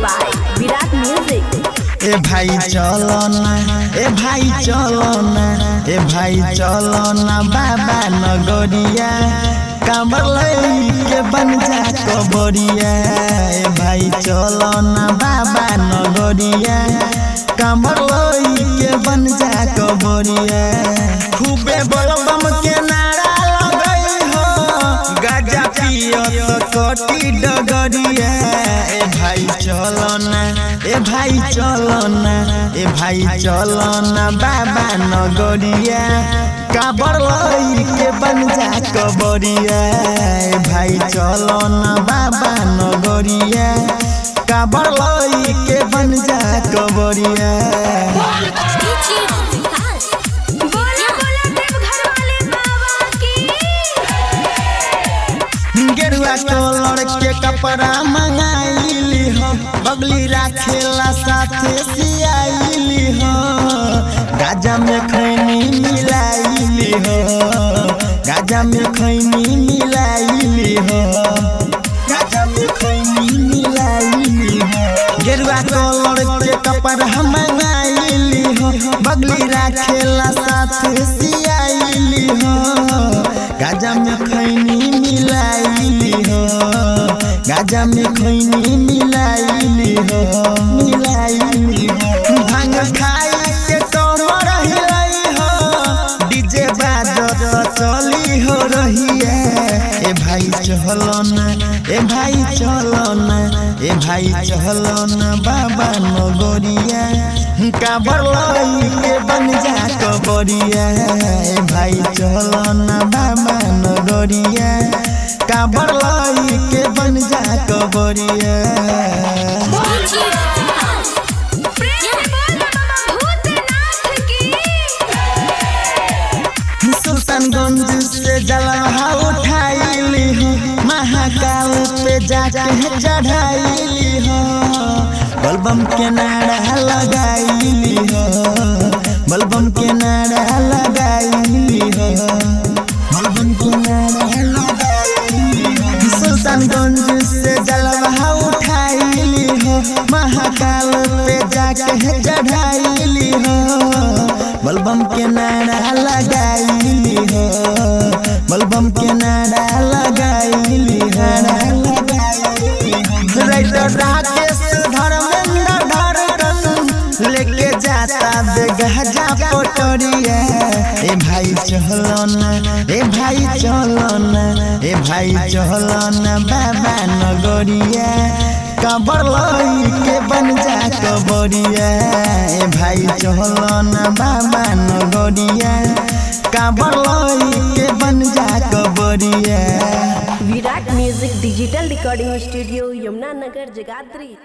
by Virat Music. ए भाई चलो ना, ए भाई चलो ना, ए भाई चलो ना बाबा नगरिया कांवर लेके बन जा कबरिया। ए भाई चलो ना बाबा नगरिया कांवर लेके बन जा कबरिया। खूबे बलबम के नारा लगई हो गाजा पियो तो कोटी डगरिया। ए भाई चलो ना, ए भाई चलो ना, ए भाई चलो ना बाबा नगरिया कांवर लेके बन जा कबरिया। ए भाई चलो ना बाबा नगरिया कांवर लेके बन जा कबरिया। गेरुआ कलर के कपड़ा मंगाइली हो बगली राखेला साथे सियाइली हो। गाजा में खैनी मिलाइली हो, गाजा में खैनी मिलाइली हो, गाजा में खैनी मिलाइली हो। गेरुआ कलर के कपड़ा मंगाइली हो बगली राखेला साथे सियाइली हो। गाजा में खैनी मिलाइली हो, गाजा में खैनी मिलाइली हो, मिलाइली हो। भांग खाई के कमर हिलाई हो डीजे बाजत चली हो रही है। ए भाई चलो ना, ए भाई चलो ना, ए भाई चलो ना बाबा नगरिया कांवर लेके बन जा कबरिया। ए भाई चलो ना बाबा नगरिया कांवर लेके बन जा कबरिया। सुल्तानगंज से जलवा उठाइली हो महाकाल पे जाके चढ़ाइली हो। बलबम के नारा लगाइली हो, बलबम के नारा लगाइली हो, बलबम के नारा लगाइली हो। सुल्तानगंज से जलवा उठाइली हो महाकाल पे जाके चढ़ाइली हो। बलबम के नारा लगाइली हो, बलबम के नारा लगाइली हो, राइटर राकेश धर्मेंद्र धड़कन लेके जाता बेगजा पटरिया। ए भाई चलो ना, ए भाई चलो ना, ए भाई चलो ना बाबा नगरिया कांवर लेके बन जा कबरिया। ए भाई चलो ना बाबा नगरिया कांवर लेके बन जा कबरिया। Virat music digital recording studio Yamuna Nagar Jagadhri.